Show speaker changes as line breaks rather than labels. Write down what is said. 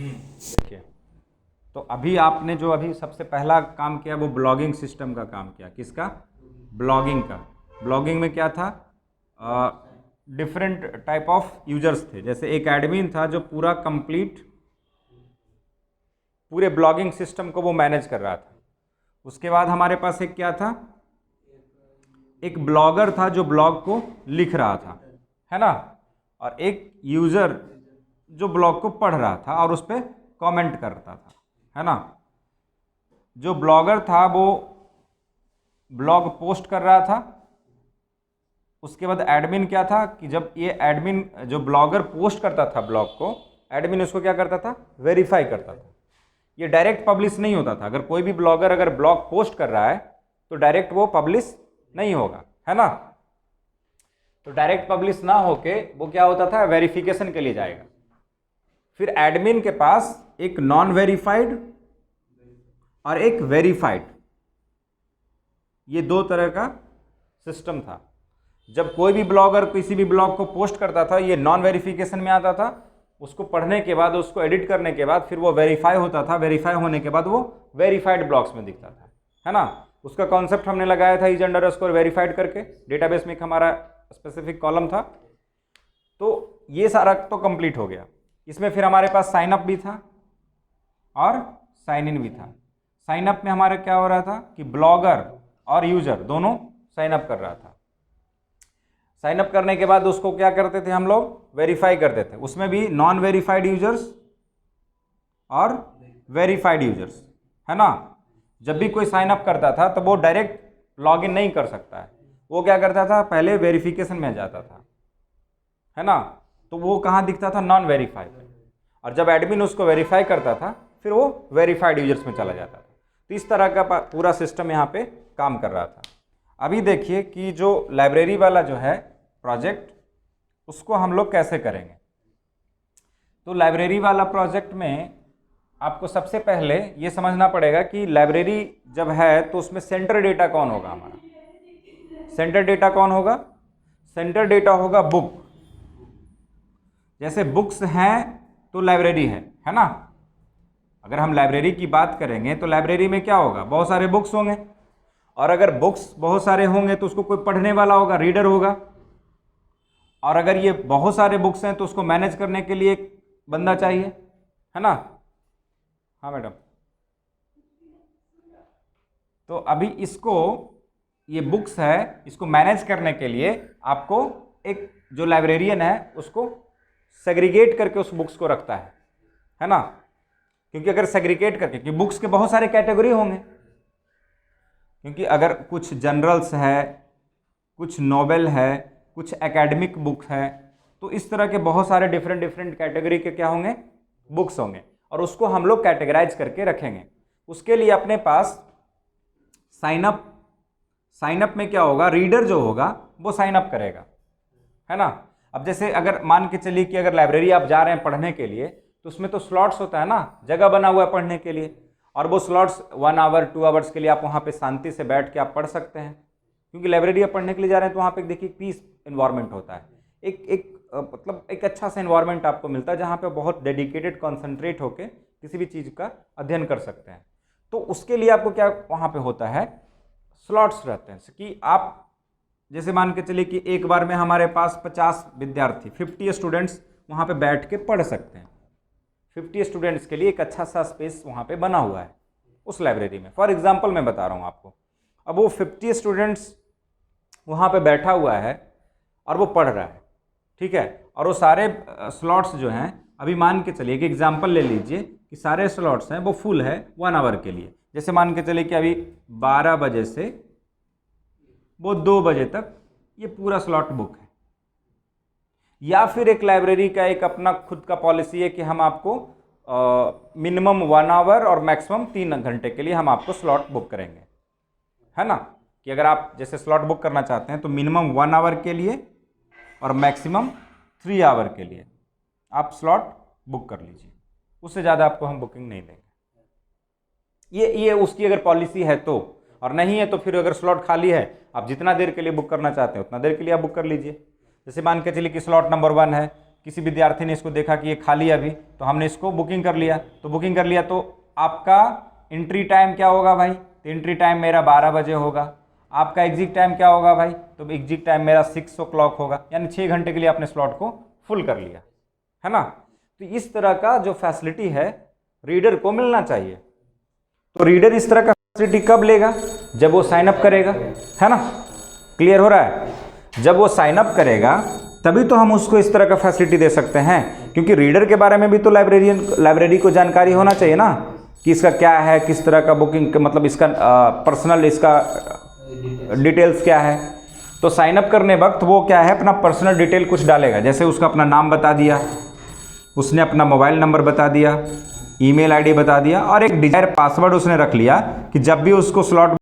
देखिए, तो अभी आपने जो अभी सबसे पहला काम किया वो ब्लॉगिंग सिस्टम का काम किया। किसका? ब्लॉगिंग का। ब्लॉगिंग में क्या था? डिफरेंट टाइप ऑफ यूजर्स थे। जैसे एक एडमिन था जो पूरा कंप्लीट पूरे ब्लॉगिंग सिस्टम को वो मैनेज कर रहा था। उसके बाद हमारे पास एक क्या था? एक ब्लॉगर था जो ब्लॉग को लिख रहा था, है ना? और एक यूज़र जो ब्लॉग को पढ़ रहा था और उस पर कॉमेंट करता था, है ना? जो ब्लॉगर था वो ब्लॉग पोस्ट कर रहा था। उसके बाद एडमिन क्या था कि जब ये एडमिन जो ब्लॉगर पोस्ट करता था ब्लॉग को, एडमिन उसको क्या करता था? वेरीफाई करता था। ये डायरेक्ट पब्लिश नहीं होता था। अगर कोई भी ब्लॉगर अगर ब्लॉग पोस्ट कर रहा है तो डायरेक्ट वो पब्लिश नहीं होगा, है ना? तो डायरेक्ट पब्लिश ना होके वो क्या होता था? वेरिफिकेशन के लिए जाएगा। फिर एडमिन के पास एक नॉन वेरीफाइड और एक वेरीफाइड, ये दो तरह का सिस्टम था। जब कोई भी ब्लॉगर किसी भी ब्लॉग को पोस्ट करता था ये नॉन वेरिफिकेशन में आता था। उसको पढ़ने के बाद, उसको एडिट करने के बाद फिर वो वेरीफाई होता था। वेरीफाई होने के बाद वो वेरीफाइड ब्लॉग्स में दिखता था, है ना? उसका कॉन्सेप्ट हमने लगाया था इज अंडरस्कोर वेरीफाइड करके। डेटाबेस में एक हमारा स्पेसिफिक कॉलम था। तो ये सारा तो कंप्लीट हो गया। इसमें फिर हमारे पास साइन अप भी था और साइन इन भी था। साइन अप में हमारा क्या हो रहा था कि ब्लॉगर और यूजर दोनों साइन अप कर रहा था। साइन अप करने के बाद उसको क्या करते थे हम लोग? वेरीफाई करते थे। उसमें भी नॉन वेरीफाइड यूजर्स और वेरीफाइड यूजर्स, है ना? जब भी कोई साइन अप करता था तो वो डायरेक्ट लॉग इन नहीं कर सकता है। वो क्या करता था? पहले वेरिफिकेशन में जाता था, है ना? तो वो कहाँ दिखता था? नॉन वेरीफाइड में। और जब एडमिन उसको वेरीफाई करता था फिर वो वेरीफाइड यूजर्स में चला जाता था। तो इस तरह का पूरा सिस्टम यहाँ पे काम कर रहा था। अभी देखिए कि जो लाइब्रेरी वाला जो है प्रोजेक्ट, उसको हम लोग कैसे करेंगे। तो लाइब्रेरी वाला प्रोजेक्ट में आपको सबसे पहले ये समझना पड़ेगा कि लाइब्रेरी जब है तो उसमें सेंटर डेटा कौन होगा? हमारा सेंटर डेटा कौन होगा? सेंटर डेटा होगा बुक। जैसे बुक्स हैं तो लाइब्रेरी है ना? अगर हम लाइब्रेरी की बात करेंगे तो लाइब्रेरी में क्या होगा? बहुत सारे बुक्स होंगे। और अगर बुक्स बहुत सारे होंगे तो उसको कोई पढ़ने वाला होगा, रीडर होगा। और अगर ये बहुत सारे बुक्स हैं तो उसको मैनेज करने के लिए एक बंदा चाहिए, है ना? हाँ मैडम। तो अभी इसको, ये बुक्स है, इसको मैनेज करने के लिए आपको एक जो लाइब्रेरियन है उसको सेग्रीगेट करके उस बुक्स को रखता है ना? क्योंकि अगर सेग्रीगेट करके, क्योंकि बुक्स के बहुत सारे कैटेगरी होंगे। क्योंकि अगर कुछ जनरल्स है, कुछ नॉवेल है, कुछ एकेडमिक बुक है, तो इस तरह के बहुत सारे डिफरेंट डिफरेंट कैटेगरी के क्या होंगे? बुक्स होंगे। और उसको हम लोग कैटेगराइज करके रखेंगे। उसके लिए अपने पास साइन अप में क्या होगा? रीडर जो होगा वो साइन अप करेगा, है ना? अब जैसे अगर मान के चलिए कि अगर लाइब्रेरी आप जा रहे हैं पढ़ने के लिए तो उसमें तो स्लॉट्स होता है ना, जगह बना हुआ है पढ़ने के लिए। और वो स्लॉट्स 1 आवर 2 आवर्स के लिए आप वहाँ पे शांति से बैठ के आप पढ़ सकते हैं। क्योंकि लाइब्रेरी आप पढ़ने के लिए जा रहे हैं तो वहाँ पे देखिए पीस इन्वायरमेंट होता है। मतलब एक अच्छा सा इन्वायरमेंट आपको मिलता है जहाँ पे बहुत डेडिकेटेड कॉन्सेंट्रेट होकर किसी भी चीज़ का अध्ययन कर सकते हैं। तो उसके लिए आपको क्या वहाँ पे होता है? स्लॉट्स रहते हैं कि आप जैसे मान के चलिए कि एक बार में हमारे पास 50 विद्यार्थी 50 स्टूडेंट्स वहाँ पे बैठ के पढ़ सकते हैं। 50 स्टूडेंट्स के लिए एक अच्छा सा स्पेस वहाँ पे बना हुआ है उस लाइब्रेरी में। फॉर एग्जांपल मैं बता रहा हूँ आपको। अब वो 50 स्टूडेंट्स वहाँ पे बैठा हुआ है और वो पढ़ रहा है, ठीक है? और वो सारे स्लॉट्स जो हैं, अभी मान के चलिए कि एग्जांपल ले लीजिए कि सारे स्लॉट्स हैं वो फुल है 1 आवर के लिए। जैसे मान के चलिए कि अभी 12 बजे से वो 2 बजे तक ये पूरा स्लॉट बुक है। या फिर एक लाइब्रेरी का एक अपना खुद का पॉलिसी है कि हम आपको मिनिमम 1 आवर और मैक्सिमम 3 घंटे के लिए हम आपको स्लॉट बुक करेंगे, है ना? कि अगर आप जैसे स्लॉट बुक करना चाहते हैं तो मिनिमम 1 आवर के लिए और मैक्सिमम 3 आवर के लिए आप स्लॉट बुक कर लीजिए। उससे ज़्यादा आपको हम बुकिंग नहीं देंगे। ये उसकी अगर पॉलिसी है तो। और नहीं है तो फिर अगर स्लॉट खाली है, आप जितना देर के लिए बुक करना चाहते हैं उतना देर के लिए आप बुक कर लीजिए। जैसे मान के चलिए कि स्लॉट नंबर 1 है किसी विद्यार्थी ने इसको देखा कि ये खाली है अभी, तो हमने इसको बुकिंग कर लिया। तो बुकिंग कर लिया तो आपका एंट्री टाइम क्या होगा भाई? तो एंट्री टाइम मेरा 12 बजे होगा। आपका एग्जिट टाइम क्या होगा भाई? तो एग्जिट टाइम मेरा 6 o'clock होगा, यानी 6 घंटे के लिए आपने स्लॉट को फुल कर लिया, है ना। तो इस तरह का जो फैसिलिटी है रीडर को मिलना चाहिए। तो रीडर इस तरह का फैसिलिटी कब लेगा? जब वो साइन अप करेगा, है ना। क्लियर हो रहा है? जब वो साइन अप करेगा तभी तो हम उसको इस तरह का फैसिलिटी दे सकते हैं, क्योंकि रीडर के बारे में भी तो लाइब्रेरी को जानकारी होना चाहिए ना, कि इसका क्या है, किस तरह का बुकिंग, मतलब इसका पर्सनल, इसका डिटेल्स क्या है। तो साइन अप करने वक्त वो क्या है, अपना पर्सनल डिटेल कुछ डालेगा, जैसे उसका अपना नाम बता दिया, उसने अपना मोबाइल नंबर बता दिया, ईमेल आईडी बता दिया, और एक डिजायर पासवर्ड उसने रख लिया कि जब भी उसको स्लॉट